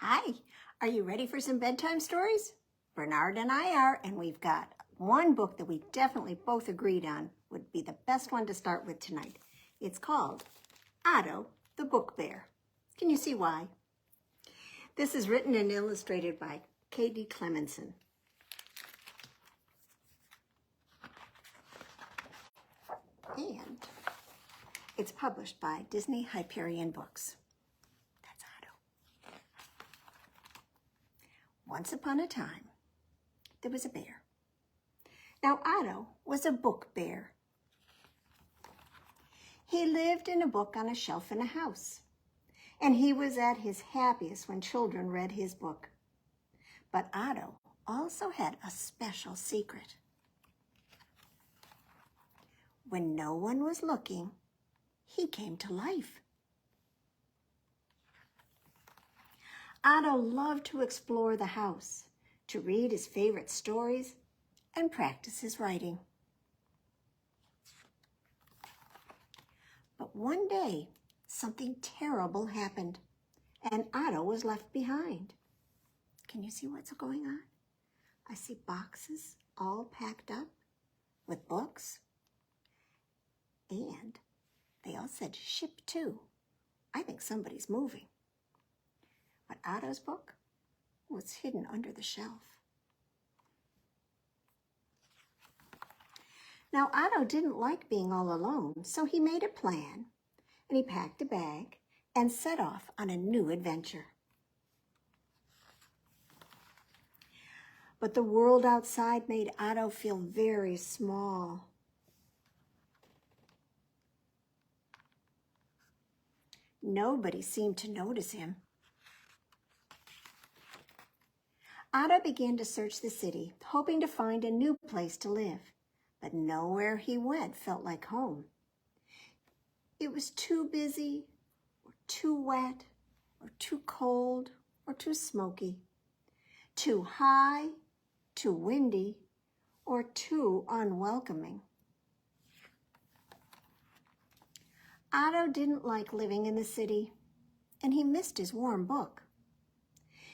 Hi, are you ready for some bedtime stories? Bernard and I are, and we've got one book that we definitely both agreed on would be the best one to start with tonight. It's called Otto the Book Bear. Can you see why? This is written and illustrated by Cleminson. And it's published by Disney Hyperion Books. That's Otto. Once upon a time, there was a bear. Now, Otto was a book bear. He lived in a book on a shelf in a house, and he was at his happiest when children read his book. But Otto also had a special secret. When no one was looking, he came to life. Otto loved to explore the house, to read his favorite stories, and practice his writing. But one day, something terrible happened, and Otto was left behind. Can you see what's going on? I see boxes all packed up with books, and they all said ship to. I think somebody's moving. But Otto's book was hidden under the shelf. Now, Otto didn't like being all alone, so he made a plan, and he packed a bag and set off on a new adventure. But the world outside made Otto feel very small. Nobody seemed to notice him. Otto began to search the city, hoping to find a new place to live. But nowhere he went felt like home. It was too busy, or too wet, or too cold, or too smoky, too high, too windy, or too unwelcoming. Otto didn't like living in the city, and he missed his warm book.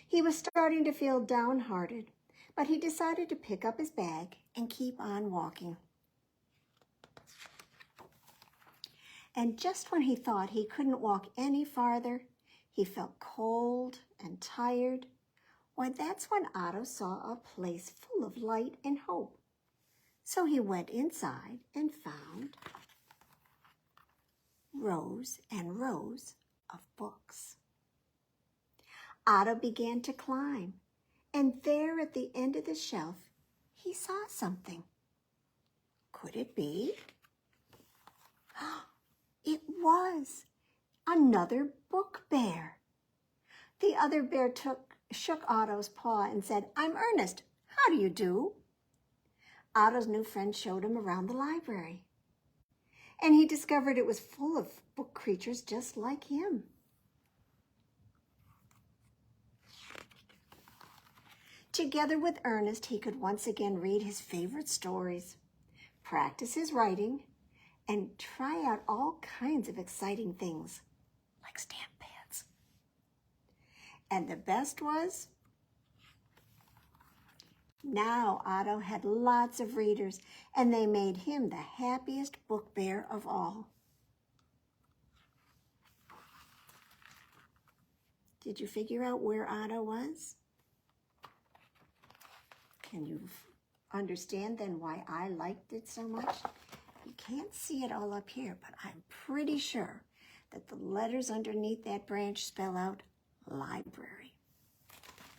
He was starting to feel downhearted, but he decided to pick up his bag and keep on walking. And just when he thought he couldn't walk any farther, he felt cold and tired. Why, that's when Otto saw a place full of light and hope. So he went inside and found rows and rows of books. Otto began to climb, and there at the end of the shelf, he saw something. Could it be? It was another book bear. The other bear shook Otto's paw and said, "I'm Ernest. How do you do?" Otto's new friend showed him around the library, and he discovered it was full of book creatures just like him. Together with Ernest, he could once again read his favorite stories, practice his writing, and try out all kinds of exciting things, like stamp pads. And the best was, now Otto had lots of readers, and they made him the happiest book bear of all. Did you figure out where Otto was? Can you understand then why I liked it so much? You can't see it all up here, but I'm pretty sure that the letters underneath that branch spell out library.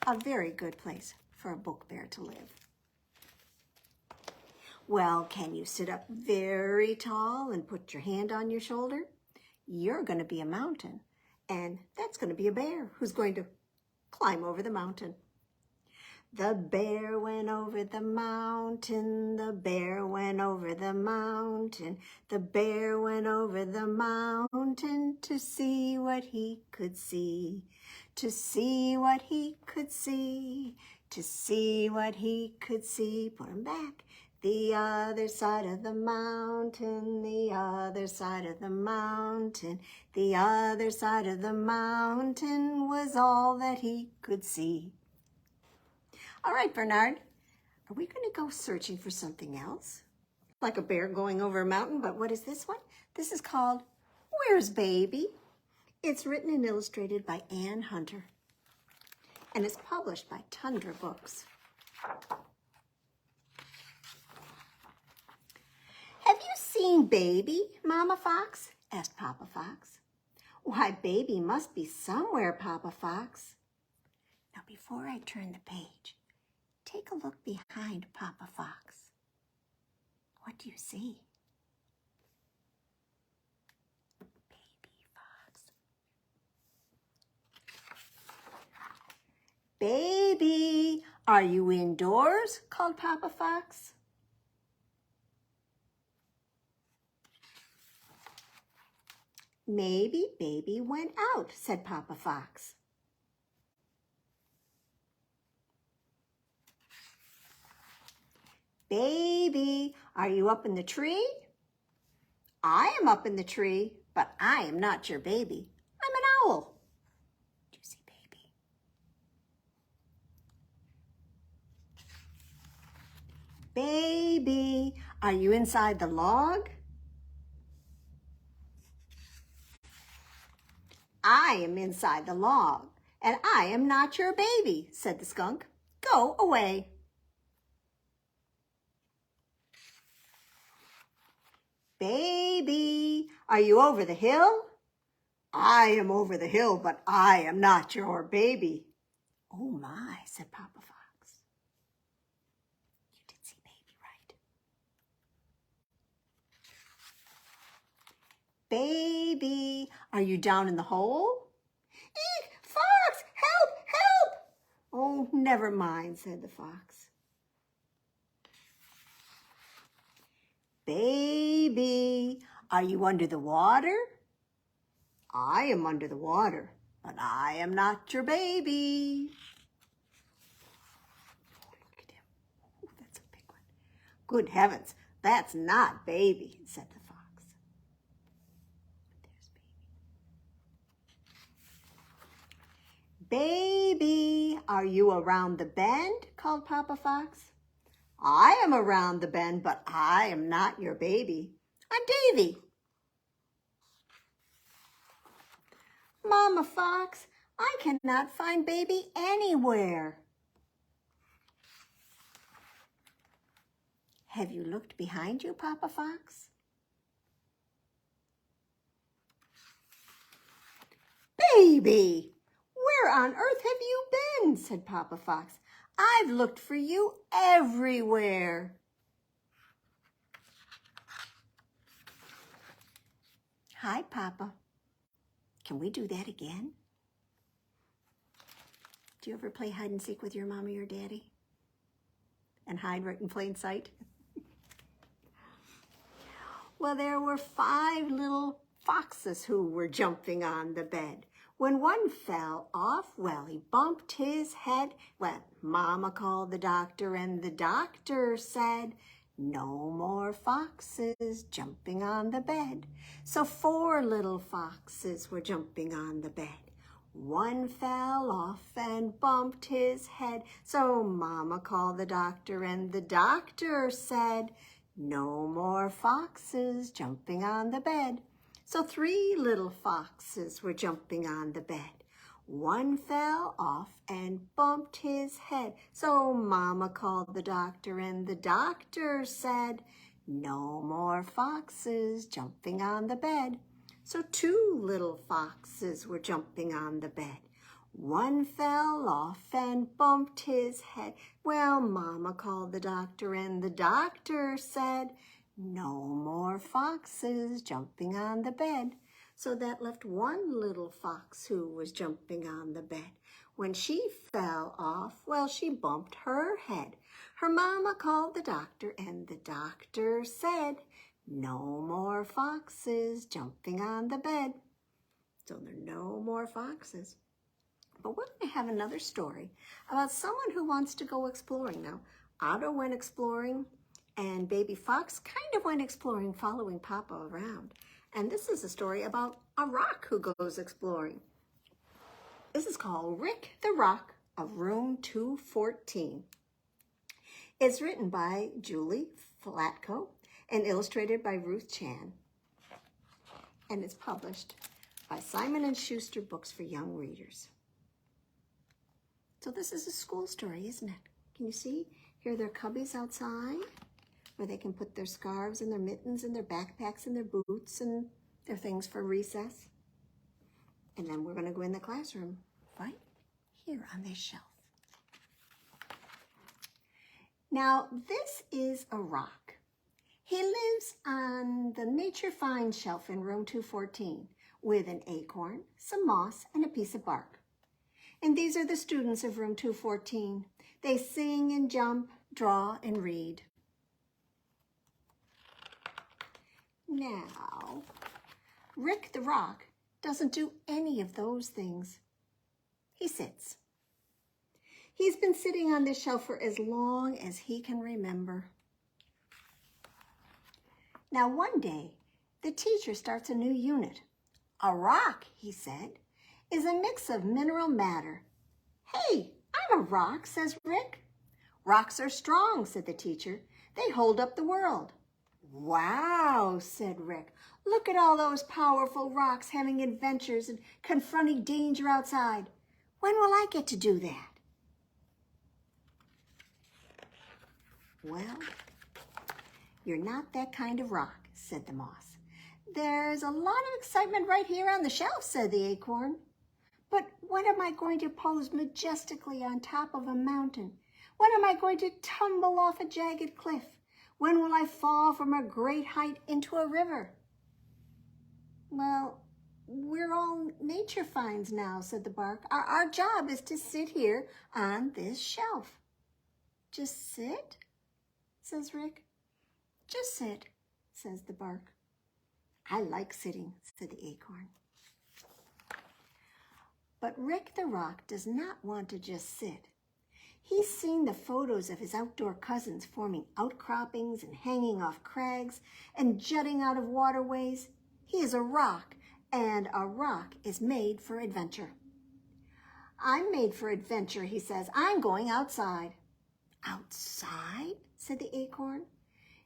A very good place for a book bear to live. Well, can you sit up very tall and put your hand on your shoulder? You're going to be a mountain, and that's going to be a bear who's going to climb over the mountain. The bear went over the mountain, the bear went over the mountain, the bear went over the mountain to see what he could see, to see what he could see, to see what he could see. Put him back. The other side of the mountain, the other side of the mountain, the other side of the mountain was all that he could see. All right, Bernard, are we going to go searching for something else? Like a bear going over a mountain, but what is this one? This is called Where's Baby? It's written and illustrated by Ann Hunter, and it's published by Tundra Books. Have you seen Baby, Mama Fox? Asked Papa Fox. Why, Baby must be somewhere, Papa Fox. Now, before I turn the page, take a look behind Papa Fox. What do you see? Baby Fox. Baby, are you indoors? Called Papa Fox. Maybe Baby went out, said Papa Fox. Baby, are you up in the tree? I am up in the tree, but I am not your baby. I'm an owl. Do you see Baby? Baby, are you inside the log? I am inside the log, and I am not your baby, said the skunk. Go away. Baby, are you over the hill? I am over the hill, but I am not your baby. Oh my, said Papa Fox. You did see Baby, right? Baby, are you down in the hole? Eek, Fox, help, help! Oh, never mind, said the fox. Baby, are you under the water? I am under the water, but I am not your baby. Oh, look at him. Oh, that's a big one. Good heavens, that's not Baby, said the fox. Baby, are you around the bend? Called Papa Fox. I am around the bend, but I am not your baby. I'm Davy. Mama Fox, I cannot find Baby anywhere. Have you looked behind you, Papa Fox? Baby, where on earth have you been? Said Papa Fox. I've looked for you everywhere. Hi, Papa. Can we do that again? Do you ever play hide and seek with your mom or your daddy? And hide right in plain sight? Well, there were 5 little foxes who were jumping on the bed. When one fell off, well, he bumped his head. Well, Mama called the doctor, and the doctor said, no more foxes jumping on the bed. So 4 little foxes were jumping on the bed. One fell off and bumped his head. So Mama called the doctor, and the doctor said, no more foxes jumping on the bed. So 3 little foxes were jumping on the bed. One fell off and bumped his head. So Mama called the doctor, and the doctor said, no more foxes jumping on the bed. So 2 little foxes were jumping on the bed. One fell off and bumped his head. Well, Mama called the doctor, and the doctor said, no more foxes jumping on the bed. So that left 1 little fox who was jumping on the bed. When she fell off, well, she bumped her head. Her mama called the doctor, and the doctor said, no more foxes jumping on the bed. So there are no more foxes. But we're going to have another story about someone who wants to go exploring. Now, Otto went exploring, And Baby Fox kind of went exploring, following Papa around. And this is a story about a rock who goes exploring. This is called Rick the Rock of Room 214. It's written by Julie Falatko and illustrated by Ruth Chan. And it's published by Simon and Schuster Books for Young Readers. So this is a school story, isn't it? Can you see? Here are their cubbies outside where they can put their scarves and their mittens and their backpacks and their boots and their things for recess. And then we're going to go in the classroom right here on this shelf. Now, this is a rock. He lives on the Nature Find shelf in room 214 with an acorn, some moss, and a piece of bark. And these are the students of room 214. They sing and jump, draw, and read. Now, Rick the Rock doesn't do any of those things. He sits. He's been sitting on this shelf for as long as he can remember. Now, one day, the teacher starts a new unit. A rock, he said, is a mix of mineral matter. Hey, I'm a rock, says Rick. Rocks are strong, said the teacher. They hold up the world. Wow, said Rick. Look at all those powerful rocks having adventures and confronting danger outside. When will I get to do that? Well, you're not that kind of rock, said the moss. There's a lot of excitement right here on the shelf, said the acorn. But when am I going to pose majestically on top of a mountain? When am I going to tumble off a jagged cliff? When will I fall from a great height into a river? Well, we're all nature finds now, said the bark. Our job is to sit here on this shelf. Just sit, says Rick. Just sit, says the bark. I like sitting, said the acorn. But Rick the Rock does not want to just sit. He's seen the photos of his outdoor cousins forming outcroppings and hanging off crags and jutting out of waterways. He is a rock, and a rock is made for adventure. I'm made for adventure, he says. I'm going outside. Outside, said the acorn.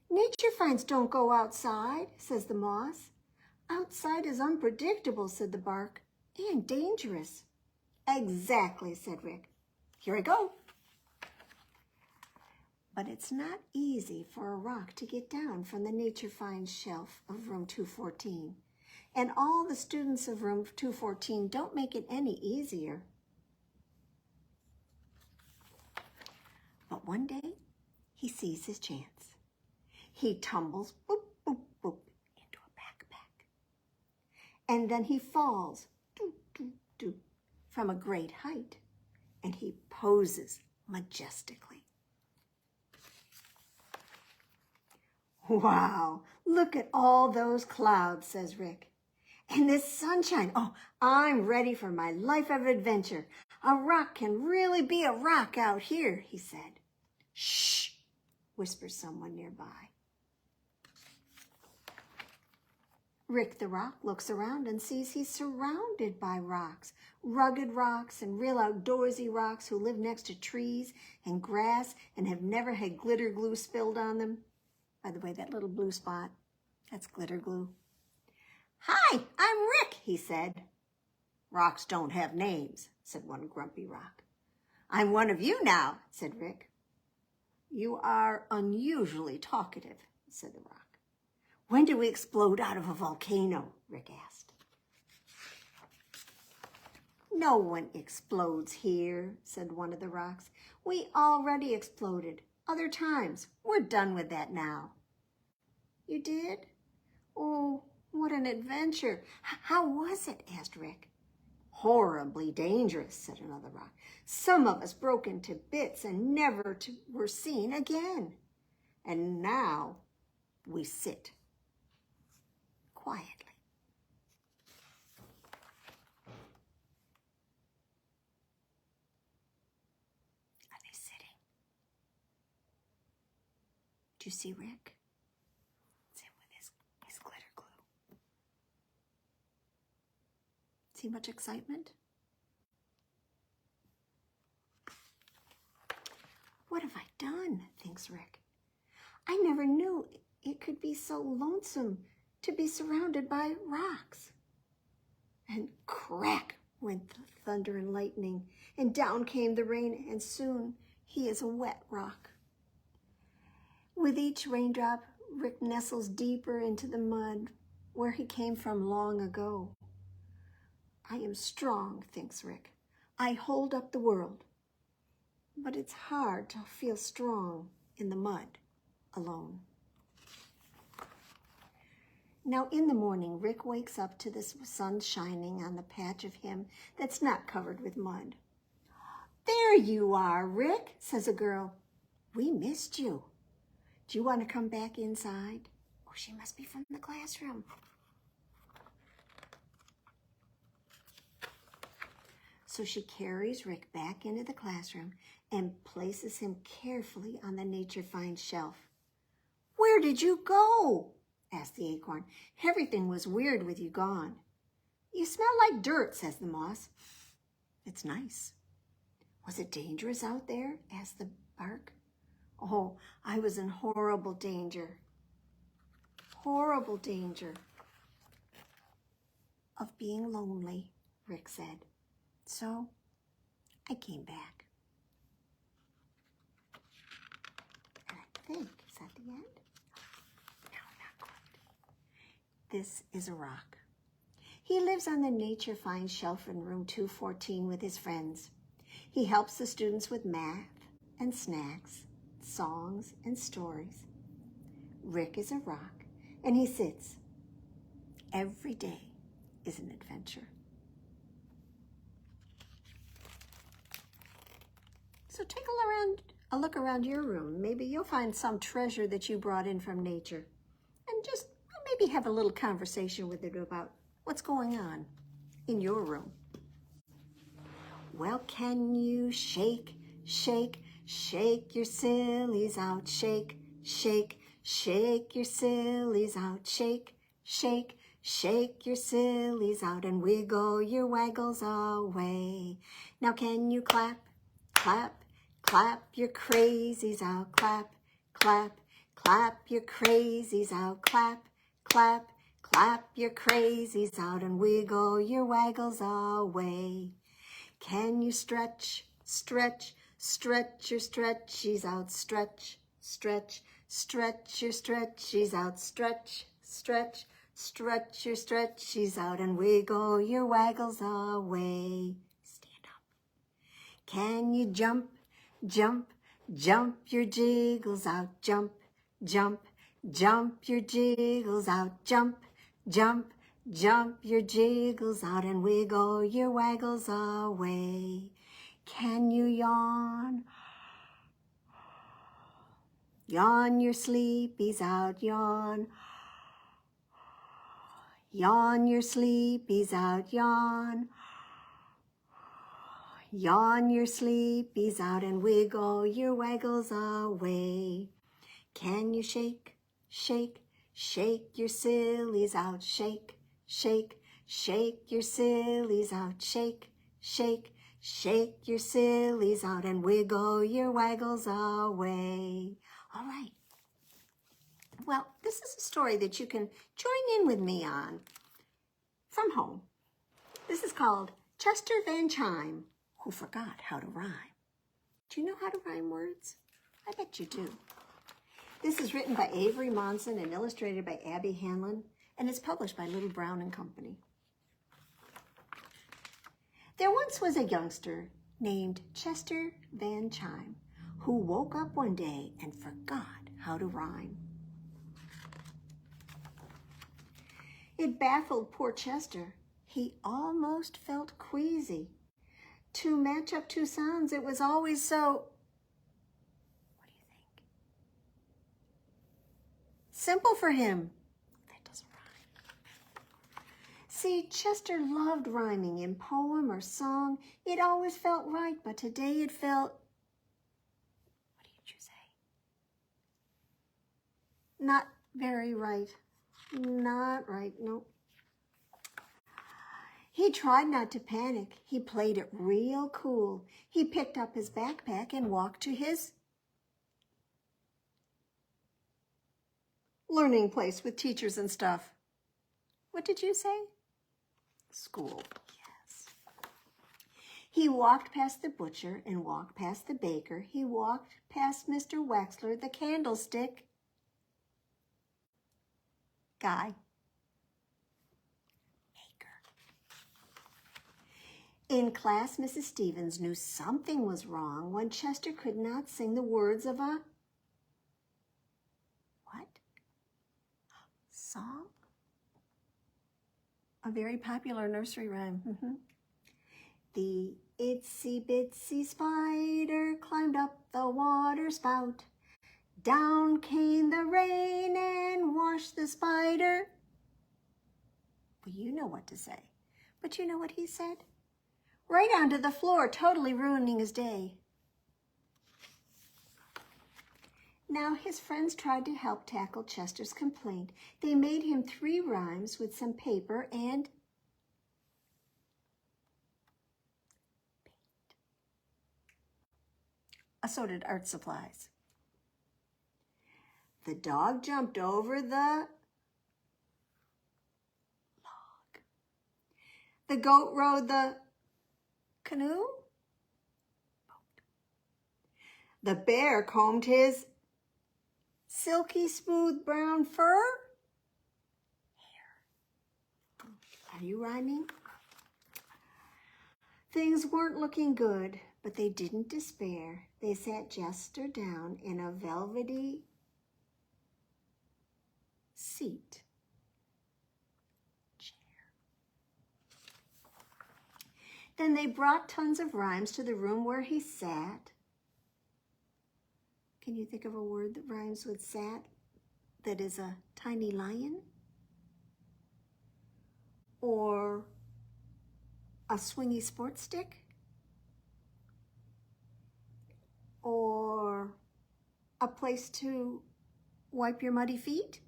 Nature finds don't go outside, says the moss. Outside is unpredictable, said the bark, and dangerous. Exactly, said Rick. Here I go. But it's not easy for a rock to get down from the Nature Finds shelf of room 214. And all the students of room 214 don't make it any easier. But one day, he sees his chance. He tumbles, boop, boop, boop, into a backpack. And then he falls, doop, doop, doop, from a great height. And he poses majestically. Wow, look at all those clouds, says Rick. And this sunshine. Oh, I'm ready for my life of adventure. A rock can really be a rock out here, he said. Shh, whispers someone nearby. Rick the Rock looks around and sees he's surrounded by rocks, rugged rocks and real outdoorsy rocks who live next to trees and grass and have never had glitter glue spilled on them. By the way, that little blue spot, that's glitter glue. Hi, I'm Rick, he said. Rocks don't have names, said one grumpy rock. I'm one of you now, said Rick. You are unusually talkative, said the rock. When do we explode out of a volcano? Rick asked. No one explodes here, said one of the rocks. We already exploded. Other times. We're done with that now. You did? Oh, what an adventure. How was it? Asked Rick. Horribly dangerous, said another rock. Some of us broke into bits and never were seen again. And now we sit quietly. Are they sitting? Do you see Rick? It's him with his glitter glue. See much excitement? What have I done, thinks Rick. I never knew it could be so lonesome to be surrounded by rocks. And crack went the thunder and lightning, and down came the rain, and soon he is a wet rock. With each raindrop, Rick nestles deeper into the mud where he came from long ago. I am strong, thinks Rick. I hold up the world. But it's hard to feel strong in the mud alone. Now in the morning, Rick wakes up to the sun shining on the patch of him that's not covered with mud. There you are, Rick, says a girl. We missed you. Do you want to come back inside? Oh, she must be from the classroom. So she carries Rick back into the classroom and places him carefully on the Nature Find shelf. Where did you go? Asked the acorn. Everything was weird with you gone. You smell like dirt, says the moss. It's nice. Was it dangerous out there? Asked the bark. Oh, I was in horrible danger. Horrible danger of being lonely, Rick said. So I came back. And I think, is that the end? No, not quite. This is a rock. He lives on the Nature Find shelf in room 214 with his friends. He helps the students with math and snacks, songs and stories. Rick is a rock, and he sits. Every day is an adventure. So take a look around your room. Maybe you'll find some treasure that you brought in from nature. And just maybe have a little conversation with it about what's going on in your room. Well, can you shake, shake, shake your sillies out? Shake, shake, shake your sillies out. Shake, shake, shake your sillies out and wiggle your waggles away. Now can you clap, clap, clap your crazies out? Clap, clap, clap your crazies out. Clap, clap, clap your crazies out and wiggle your waggles away. Can you stretch, stretch, stretch your stretchies out? Stretch, stretch, stretch your stretchies out. Stretch, stretch, stretch your stretchies out and wiggle your waggles away. Stand up. Can you jump, jump, jump your jiggles out? Jump, jump, jump your jiggles out. Jump, jump, jump your jiggles out and wiggle your waggles away. Can you yawn? Yawn your sleepies out, yawn. Yawn your sleepies out, yawn. Yawn your sleepies out and wiggle your waggles away. Can you shake, shake, shake your sillies out? Shake, shake, shake your sillies out. Shake, shake, shake your sillies out and wiggle your waggles away. All right. Well, this is a story that you can join in with me on from home. This is called Chester Van Chime, Who Forgot How to Rhyme. Do you know how to rhyme words? I bet you do. This is written by Avery, Monsen, and illustrated by Abby Hanlon, and it's published by Little Brown and Company. There once was a youngster named Chester Van Chime who woke up one day and forgot how to rhyme. It baffled poor Chester. He almost felt queasy. To match up two sounds, it was always so, what do you think? Simple for him. That doesn't rhyme. See, Chester loved rhyming in poem or song. It always felt right, but today it felt, what did you say? Not very right. Not right, no. He tried not to panic. He played it real cool. He picked up his backpack and walked to his learning place with teachers and stuff. What did you say? School, yes. He walked past the butcher and walked past the baker. He walked past Mr. Wexler, the candlestick guy. In class, Mrs. Stevens knew something was wrong when Chester could not sing the words of a what? Song? A very popular nursery rhyme. The itsy bitsy spider climbed up the water spout. Down came the rain and washed the spider. Well, you know what to say, but you know what he said? Right onto the floor, totally ruining his day. Now his friends tried to help tackle Chester's complaint. They made him 3 rhymes with some paper and paint. So did art supplies. The dog jumped over the log. The goat rode the canoe. The bear combed his silky smooth brown fur. Hair. Are you rhyming? Things weren't looking good, but they didn't despair. They sat Chester down in a velvety seat. Then they brought tons of rhymes to the room where he sat. Can you think of a word that rhymes with sat that is a tiny lion? Or a swingy sports stick? Or a place to wipe your muddy feet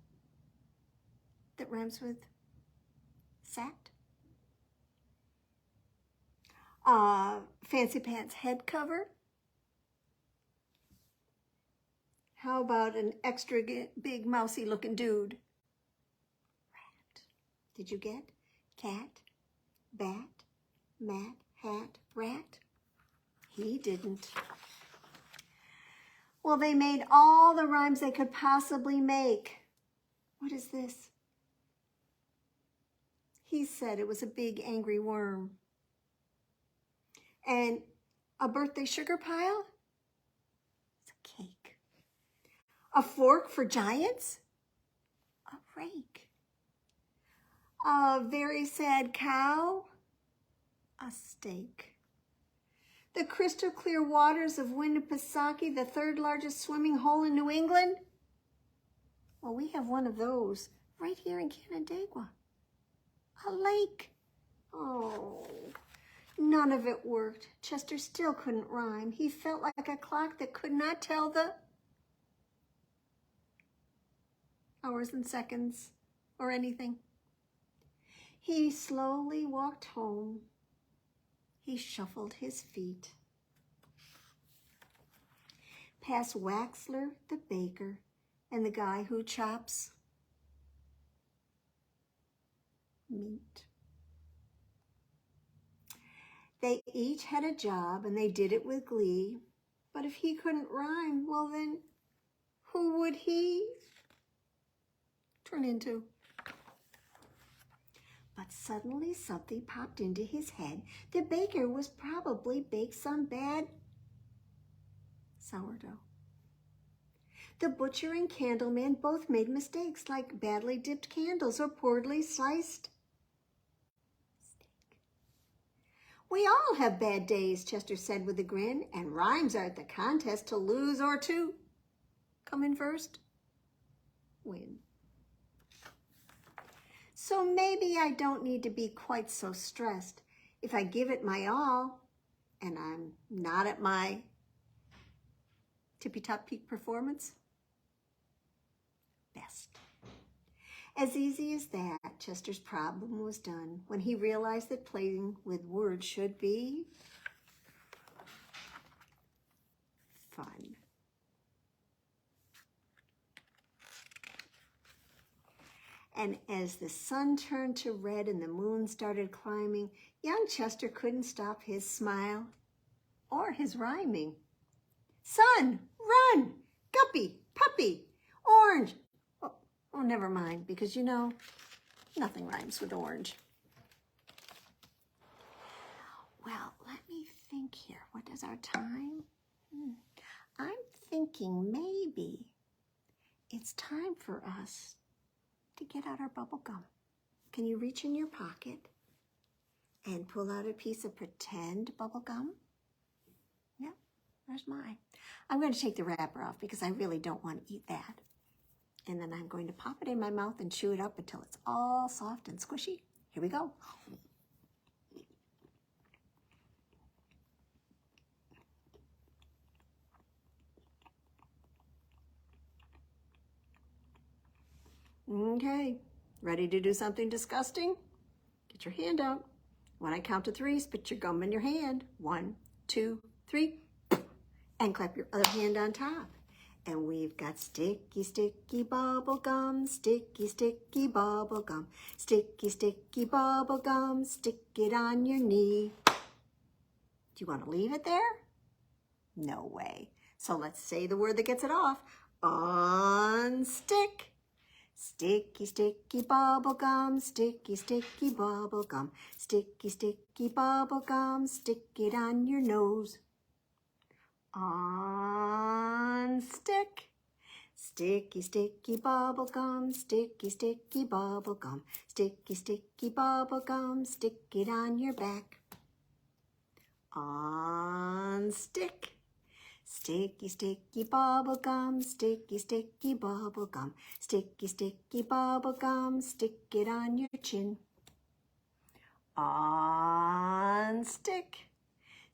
that rhymes with sat? Fancy pants head cover. How about an extra big mousy looking dude? Rat. Did you get? Cat, bat, mat, hat, rat? He didn't. Well, they made all the rhymes they could possibly make. What is this? He said it was a big angry worm. And a birthday sugar pile? It's a cake. A fork for giants? A rake. A very sad cow? A steak. The crystal clear waters of Winnipesaukee, the 3rd largest swimming hole in New England? Well, we have one of those right here in Canandaigua. A lake. Oh. None of it worked. Chester still couldn't rhyme. He felt like a clock that could not tell the hours and seconds or anything. He slowly walked home. He shuffled his feet. Past Wexler, the baker, and the guy who chops meat. They each had a job, and they did it with glee. But if he couldn't rhyme, well then, who would he turn into? But suddenly something popped into his head. The baker was probably baked some bad sourdough. The butcher and candleman both made mistakes, like badly dipped candles or poorly sliced. We all have bad days, Chester said with a grin, and rhymes aren't the contest to lose or to come in first, win. So maybe I don't need to be quite so stressed. If I give it my all, and I'm not at my tippy-top peak performance, best. As easy as that, Chester's problem was done when he realized that playing with words should be fun. And as the sun turned to red and the moon started climbing, young Chester couldn't stop his smile or his rhyming. Sun, run, guppy, puppy, orange. Oh, never mind, because you know, nothing rhymes with orange. Well, let me think here. What is our time? I'm thinking maybe it's time for us to get out our bubble gum. Can you reach in your pocket and pull out a piece of pretend bubble gum? Yeah, there's mine. I'm going to take the wrapper off because I really don't want to eat that. And then I'm going to pop it in my mouth and chew it up until it's all soft and squishy. Here we go. Okay, ready to do something disgusting? Get your hand out. When I count to 3, spit your gum in your hand. 1, 2, 3, and clap your other hand on top. And we've got sticky, sticky bubble gum, sticky, sticky bubble gum, sticky, sticky bubble gum, stick it on your knee. Do you want to leave it there? No way. So let's say the word that gets it off. Unstick. Sticky, sticky bubble gum, sticky, sticky bubble gum, sticky, sticky bubble gum, stick it on your nose. Unstick. Sticky, sticky bubble gum, sticky, sticky bubble gum, sticky, sticky bubble gum, stick it on your back. Unstick. Sticky, sticky bubble gum, sticky, sticky bubble gum, sticky, sticky bubble gum, stick it on your chin. Unstick.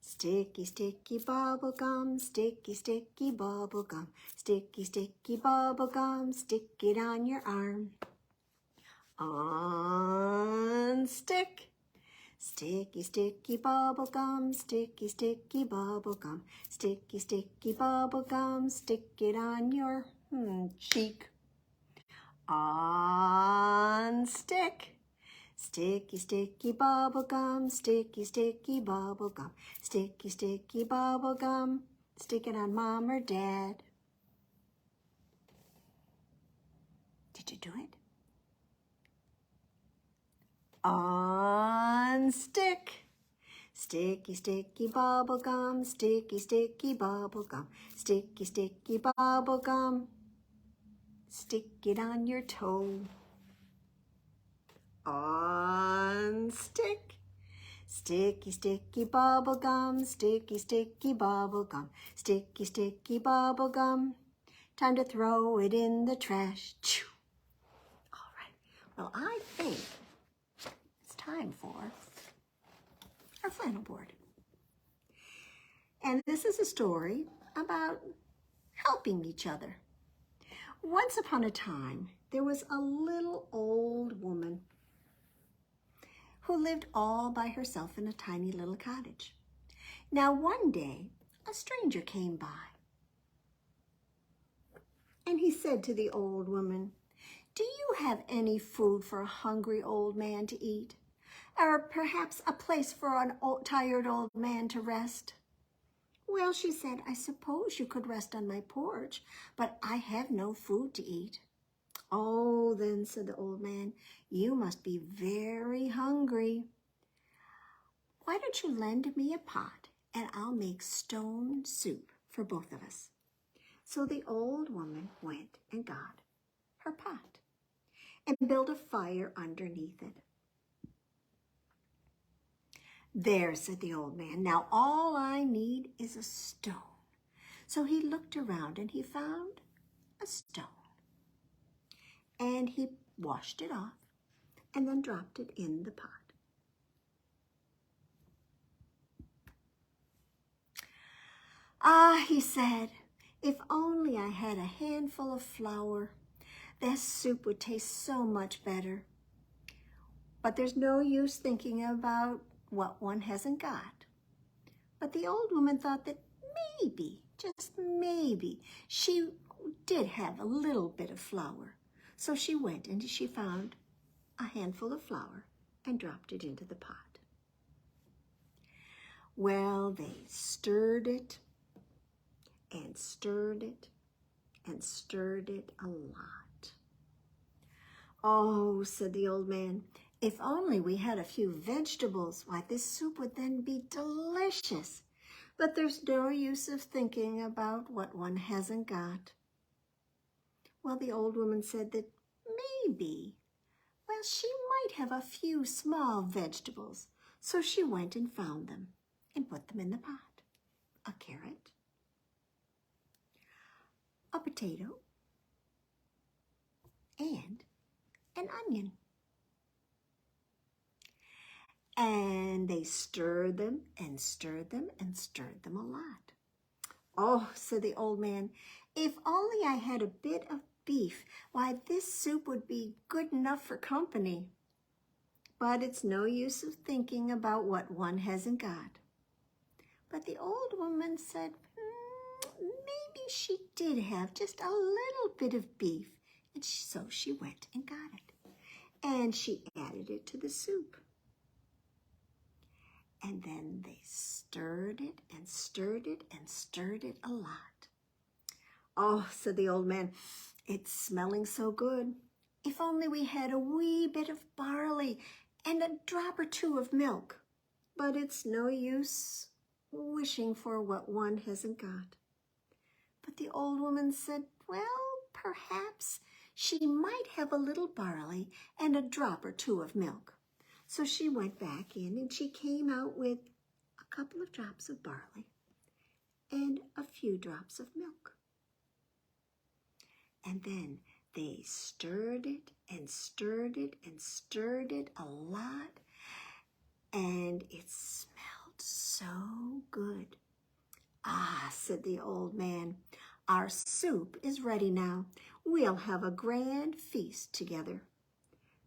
Sticky, sticky bubble gum, sticky, sticky bubble gum, sticky, sticky bubble gum, stick it on your arm. Unstick. Sticky, sticky bubble gum, sticky, sticky bubble gum, sticky, sticky bubble gum, stick it on your cheek. Unstick. Sticky, sticky bubble gum, sticky, sticky bubble gum, sticky, sticky bubble gum, stick it on mom or dad. Did you do it? Unstick. Sticky, sticky bubble gum, sticky, sticky bubble gum, sticky, sticky bubble gum, stick it on your toe. Unstick. Sticky, sticky bubble gum, sticky, sticky bubble gum, sticky, sticky bubble gum. Time to throw it in the trash. Choo. All right. Well, I think it's time for our flannel board. And this is a story about helping each other. Once upon a time, there was a little old woman who lived all by herself in a tiny little cottage. Now one day, a stranger came by, and he said to the old woman, "Do you have any food for a hungry old man to eat? Or perhaps a place for an tired old man to rest?" "Well," she said, "I suppose you could rest on my porch, but I have no food to eat." "Oh, then," said the old man, "you must be very hungry. Why don't you lend me a pot and I'll make stone soup for both of us?" So the old woman went and got her pot and built a fire underneath it. "There," said the old man, "now all I need is a stone." So he looked around and he found a stone. And he washed it off and then dropped it in the pot. "Ah," he said, "if only I had a handful of flour, This soup would taste so much better. But there's no use thinking about what one hasn't got. But the old woman thought that maybe, just maybe, she did have a little bit of flour. So she went and she found a handful of flour and dropped it into the pot. Well, they stirred it and stirred it and stirred it a lot. "Oh," said the old man, "if only we had a few vegetables, why this soup would then be delicious. But there's no use of thinking about what one hasn't got." Well, the old woman said that maybe, well, she might have a few small vegetables. So she went and found them and put them in the pot. A carrot, a potato, and an onion. And they stirred them and stirred them and stirred them a lot. "Oh," said the old man, "if only I had a bit of beef, why this soup would be good enough for company." But it's no use of thinking about what one hasn't got. But the old woman said, maybe she did have just a little bit of beef, and so she went and got it. And she added it to the soup. And then they stirred it and stirred it and stirred it a lot. "Oh," said the old man, "it's smelling so good. If only we had a wee bit of barley and a drop or two of milk. But it's no use wishing for what one hasn't got." But the old woman said, well, perhaps she might have a little barley and a drop or two of milk. So she went back in and she came out with a couple of drops of barley and a few drops of milk. And then they stirred it and stirred it and stirred it a lot, and it smelled so good. "Ah," said the old man, "our soup is ready now. We'll have a grand feast together."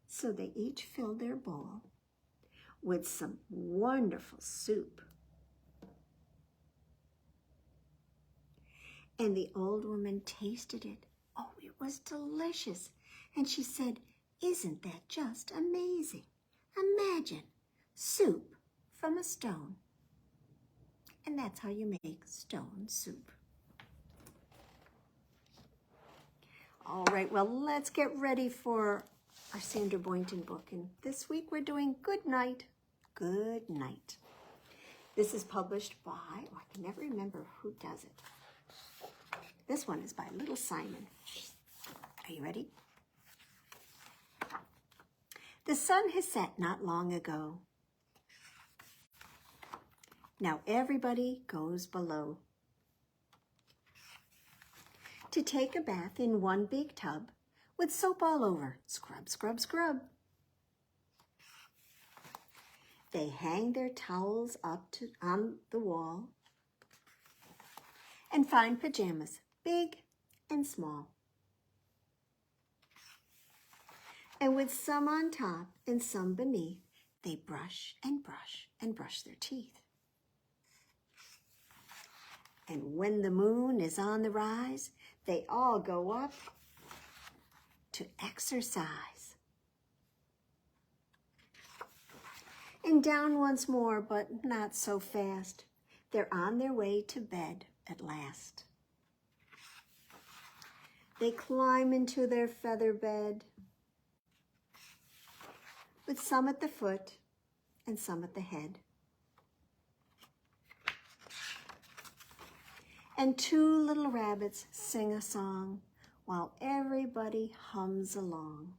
So they each filled their bowl with some wonderful soup. And the old woman tasted it. Oh, it was delicious. And she said, "Isn't that just amazing? Imagine soup from a stone." And that's how you make stone soup. All right, well, let's get ready for our Sandra Boynton book. And this week we're doing Good Night, Good Night. This is published by, I can never remember who does it. This one is by Little Simon. Are you ready? The sun has set not long ago. Now everybody goes below to take a bath in one big tub with soap all over. Scrub, scrub, scrub. They hang their towels up on the wall and find pajamas, big and small. And with some on top and some beneath, they brush and brush and brush their teeth. And when the moon is on the rise, they all go up to exercise. And down once more, but not so fast. They're on their way to bed at last. They climb into their feather bed, with some at the foot and some at the head. And two little rabbits sing a song while everybody hums along.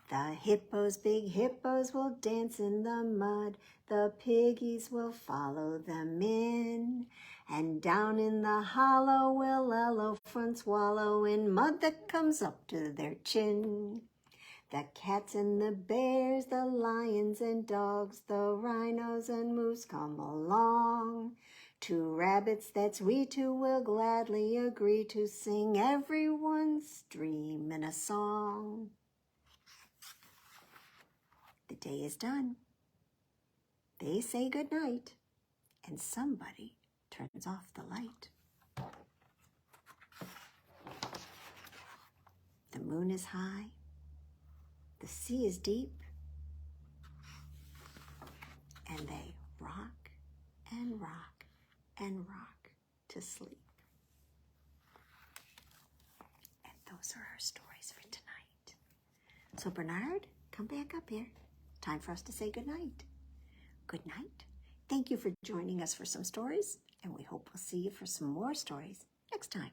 The hippos, big hippos, will dance in the mud. The piggies will follow them in. And down in the hollow will elephants wallow in mud that comes up to their chin. The cats and the bears, the lions and dogs, the rhinos and moose come along Two rabbits, that's we two, will gladly agree to sing everyone's dream in a song. The day is done. They say good night, and somebody turns off the light. The moon is high. The sea is deep. And they rock and rock and rock to sleep. And those are our stories for tonight. So Bernard, come back up here. Time for us to say good night. Good night. Thank you for joining us for some stories, and we hope we'll see you for some more stories next time.